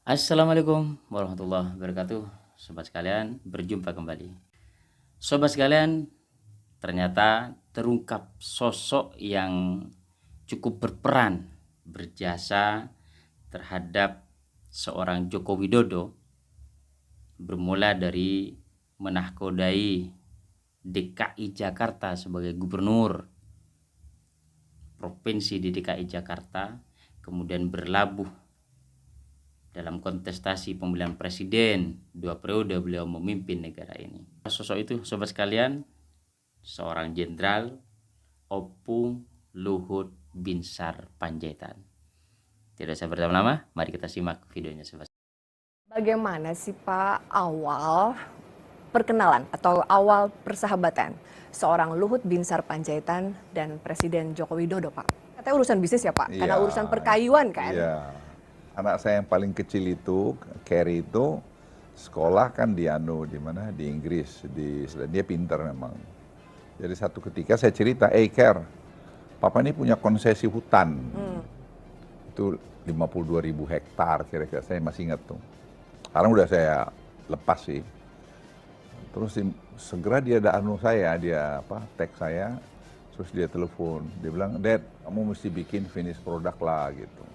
Assalamualaikum warahmatullahi wabarakatuh. Sobat sekalian, berjumpa kembali. Sobat sekalian, ternyata terungkap sosok yang cukup berperan, berjasa terhadap seorang Joko Widodo, bermula dari menahkodai DKI Jakarta sebagai gubernur provinsi di DKI Jakarta, kemudian berlabuh dalam kontestasi pemilihan presiden 2 periode beliau memimpin negara ini. Sosok itu, sobat sekalian, seorang jenderal Opung Luhut Binsar Panjaitan. Tidak usah berlama-lama, mari kita simak videonya, sobat. Bagaimana sih Pak awal perkenalan atau awal persahabatan seorang Luhut Binsar Panjaitan dan Presiden Joko Widodo, Pak? Katanya urusan bisnis ya, Pak? Karena urusan perkayuan kan? Iya. Anak saya yang paling kecil itu, Carrie itu, sekolah kan di di Inggris. Dia pinter memang. Jadi satu ketika saya cerita, Care, Papa ini punya konsesi hutan. Itu 52.000 hektar kira-kira, saya masih ingat tuh. Sekarang udah saya lepas sih. Terus segera dia ada tag saya, terus dia telepon, dia bilang, Dad, kamu mesti bikin finish product lah gitu.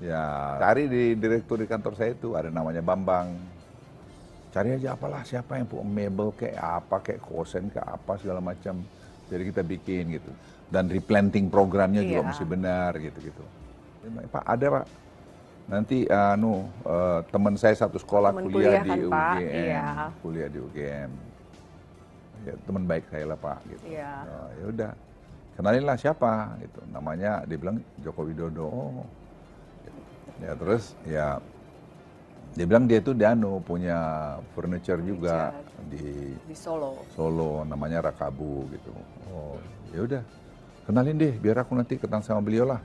Ya, cari di direktur di kantor saya itu, ada namanya Bambang. Cari aja apalah, siapa yang punya mebel kayak apa, kayak kosen, kayak apa segala macam. Jadi kita bikin gitu. Dan replanting programnya juga mesti benar gitu-gitu. Pak, ada Pak. Nanti teman saya satu sekolah kuliah di UGM, kuliah di UGM. Ya, teman baik saya lah Pak gitu. Oh, ya udah. Kenalin lah siapa gitu. Namanya dia bilang Joko Widodo. Oh. Ya terus ya dia bilang dia tuh punya furniture juga di Solo namanya Rakabu gitu. Oh, ya udah. Kenalin deh biar aku nanti ketemu sama beliau lah.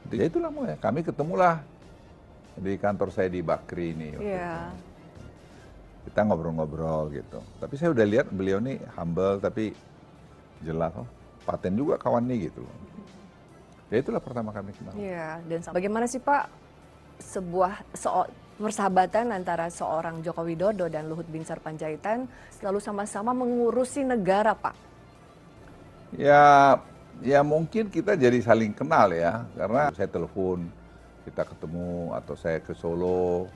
Ya itulah kami ketemulah di kantor saya di Bakri ini. Kita ngobrol-ngobrol gitu. Tapi saya udah lihat beliau nih humble tapi jelas paten juga kawan nih gitu. Ya itulah pertama kami kenal. Iya, dan bagaimana sih Pak persahabatan antara seorang Joko Widodo dan Luhut Binsar Panjaitan selalu sama-sama mengurusi negara, Pak? Ya mungkin kita jadi saling kenal ya, karena saya telepon, kita ketemu, atau saya ke Solo,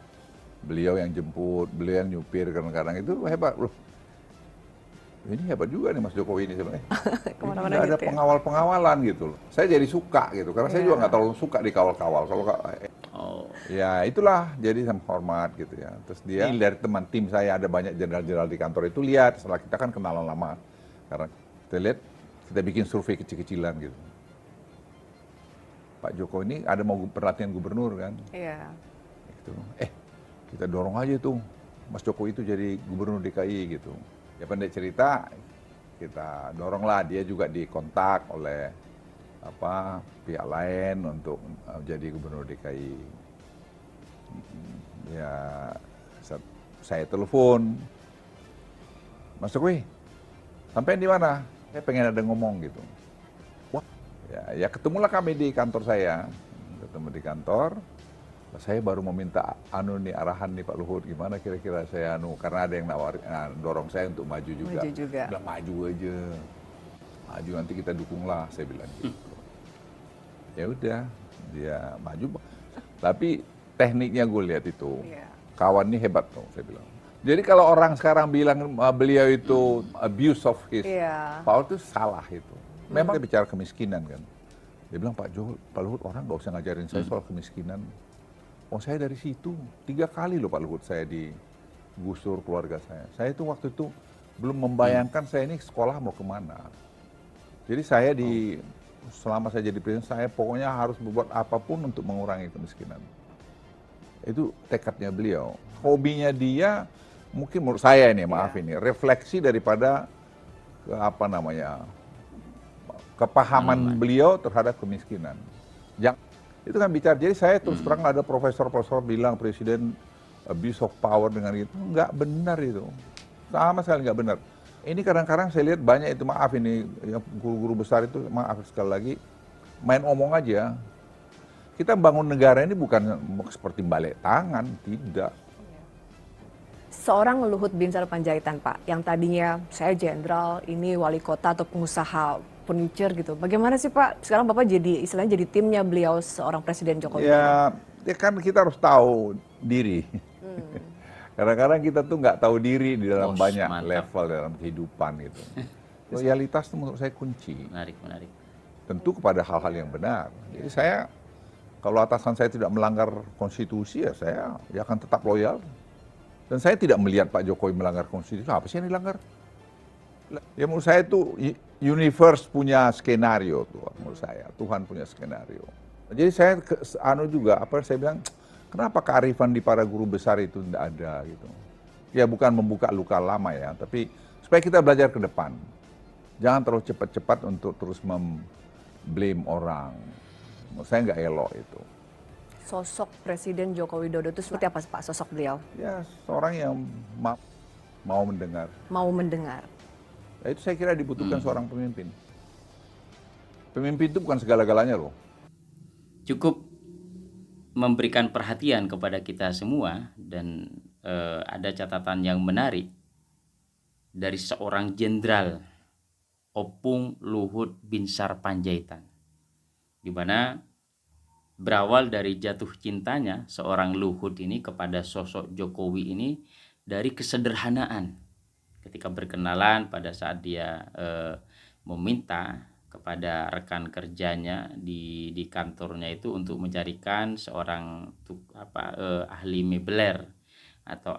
beliau yang jemput, beliau yang nyupir, kadang-kadang itu hebat loh. Ini hebat juga nih Mas Jokowi ini sebenarnya. Ini ada pengawal-pengawalan gitu loh. Saya jadi suka gitu, karena saya juga nggak terlalu suka dikawal-kawal. Ya itulah, jadi sama hormat gitu ya. Terus dia dari teman tim saya ada banyak jenderal-jenderal di kantor itu lihat, setelah kita kan kenalan lama. Karena kita lihat, kita bikin survei kecil-kecilan gitu. Pak Jokowi ini ada mau pelatihan gubernur kan. Iya. Gitu. Kita dorong aja tuh Mas Jokowi itu jadi gubernur DKI gitu. Ya pendek cerita, kita doronglah dia juga dikontak oleh pihak lain untuk jadi gubernur DKI. Ya saya telepon, Mas Jokowi, sampai di mana? Saya pengen ada ngomong gitu. Wah, ya ketemulah kami di kantor saya, ketemu di kantor. Saya baru meminta arahan nih Pak Luhut, gimana kira-kira saya karena ada yang dorong saya untuk maju juga. Bilang maju aja, maju nanti kita dukunglah, saya bilang gitu. Ya udah, dia maju. Tapi tekniknya gue lihat itu, kawan ini hebat tuh, saya bilang. Jadi kalau orang sekarang bilang beliau itu abuse of his power itu salah itu. Memang dia bicara kemiskinan kan. Dia bilang Pak Luhut orang gak usah ngajarin saya soal kemiskinan. Oh saya dari situ, 3 kali loh Pak Luhut saya digusur keluarga saya. Saya itu waktu itu belum membayangkan saya ini sekolah mau kemana. Jadi saya selama saya jadi presiden, saya pokoknya harus berbuat apapun untuk mengurangi kemiskinan. Itu tekadnya beliau. Hobinya dia, mungkin menurut saya ini, maaf ini, refleksi daripada kepahaman beliau terhadap kemiskinan. Itu kan bicara, jadi saya terus terang ada profesor-profesor bilang presiden abuse of power dengan itu, nggak benar itu, sama sekali nggak benar. Ini kadang-kadang saya lihat banyak itu, maaf ini, ya, guru-guru besar itu, maaf sekali lagi, main omong aja. Kita bangun negara ini bukan seperti balik tangan, tidak. Seorang Luhut Binsar Panjaitan, Pak, yang tadinya saya jenderal, ini wali kota atau pengusaha furniture gitu. Bagaimana sih, Pak? Sekarang Bapak jadi istilahnya jadi timnya beliau seorang Presiden Joko Widodo. Ya kan kita harus tahu diri. Kadang-kadang kita tuh nggak tahu diri di dalam banyak level dalam kehidupan gitu. Loyalitas itu menurut saya kunci. Menarik. Tentu kepada hal-hal yang benar. Jadi saya, kalau atasan saya tidak melanggar konstitusi, ya saya akan tetap loyal. Dan saya tidak melihat Pak Jokowi melanggar konstitusi. Apa sih yang dilanggar? Ya menurut saya itu universe punya skenario tuh, menurut saya. Tuhan punya skenario. Jadi saya juga saya bilang, kenapa kearifan di para guru besar itu tidak ada gitu. Ya bukan membuka luka lama ya, tapi supaya kita belajar ke depan. Jangan terlalu cepat-cepat untuk terus blame orang. Menurut saya nggak elok itu. Sosok Presiden Joko Widodo itu seperti apa, Pak, sosok beliau? Ya, seorang yang mau mendengar. Mau mendengar. Ya, itu saya kira dibutuhkan seorang pemimpin. Pemimpin itu bukan segala-galanya loh. Cukup memberikan perhatian kepada kita semua, dan ada catatan yang menarik dari seorang jenderal Opung Luhut Binsar Panjaitan, di mana berawal dari jatuh cintanya seorang Luhut ini kepada sosok Jokowi ini dari kesederhanaan. Ketika berkenalan, pada saat dia meminta kepada rekan kerjanya di kantornya itu untuk mencarikan seorang ahli mebeler atau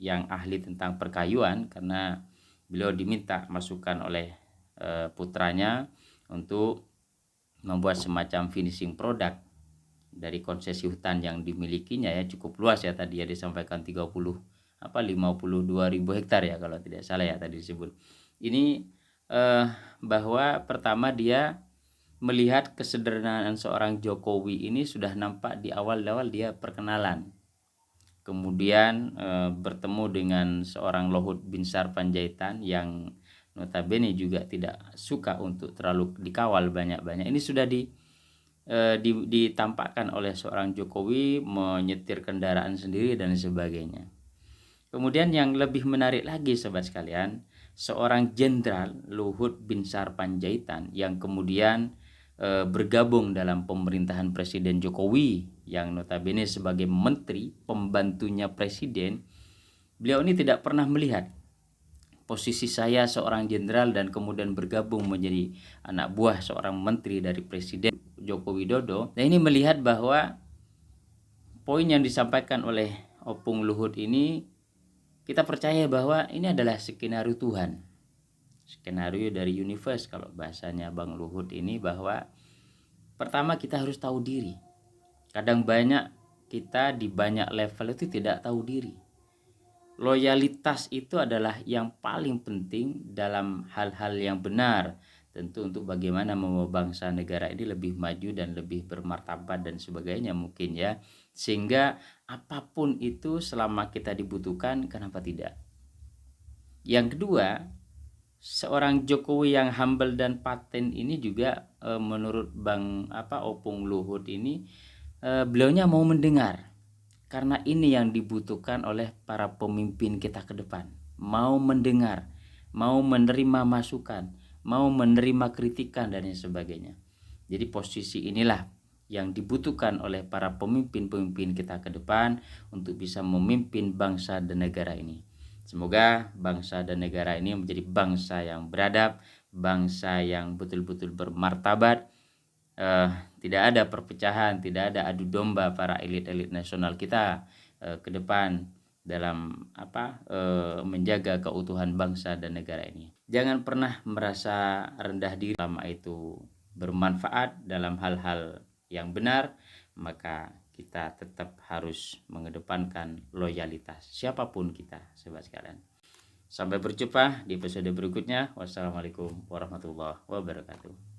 yang ahli tentang perkayuan, karena beliau diminta masukan oleh putranya untuk membuat semacam finishing product dari konsesi hutan yang dimilikinya, ya cukup luas ya, tadi ya disampaikan 52.000 hektar ya kalau tidak salah ya tadi disebut. Ini bahwa pertama dia melihat kesederhanaan seorang Jokowi ini sudah nampak di awal-awal dia perkenalan. Kemudian bertemu dengan seorang Luhut Binsar Panjaitan yang notabene juga tidak suka untuk terlalu dikawal banyak-banyak. Ini sudah ditampakkan oleh seorang Jokowi menyetir kendaraan sendiri dan sebagainya. Kemudian yang lebih menarik lagi sobat sekalian, seorang jenderal Luhut Binsar Panjaitan yang kemudian bergabung dalam pemerintahan Presiden Jokowi yang notabene sebagai menteri pembantunya presiden. Beliau ini tidak pernah melihat posisi saya seorang jenderal dan kemudian bergabung menjadi anak buah seorang menteri dari Presiden Joko Widodo. Nah, ini melihat bahwa poin yang disampaikan oleh Opung Luhut ini, kita percaya bahwa ini adalah skenario Tuhan, skenario dari universe kalau bahasanya Bang Luhut ini, bahwa pertama kita harus tahu diri. Kadang banyak kita di banyak level itu tidak tahu diri. Loyalitas itu adalah yang paling penting dalam hal-hal yang benar, tentu untuk bagaimana membawa bangsa negara ini lebih maju dan lebih bermartabat dan sebagainya mungkin ya, sehingga apapun itu selama kita dibutuhkan, kenapa tidak. Yang kedua, seorang Jokowi yang humble dan paten ini juga menurut Bang Opung Luhut ini, beliaunya mau mendengar. Karena ini yang dibutuhkan oleh para pemimpin kita ke depan. Mau mendengar, mau menerima masukan, mau menerima kritikan dan sebagainya. Jadi posisi inilah yang dibutuhkan oleh para pemimpin-pemimpin kita ke depan untuk bisa memimpin bangsa dan negara ini. Semoga bangsa dan negara ini menjadi bangsa yang beradab, bangsa yang betul-betul bermartabat. Tidak ada perpecahan, tidak ada adu domba para elit-elit nasional kita ke depan dalam menjaga keutuhan bangsa dan negara ini. Jangan pernah merasa rendah diri, selama itu bermanfaat dalam hal-hal yang benar, maka kita tetap harus mengedepankan loyalitas siapapun kita, sobat sekalian. Sampai berjumpa di episode berikutnya. Wassalamualaikum warahmatullahi wabarakatuh.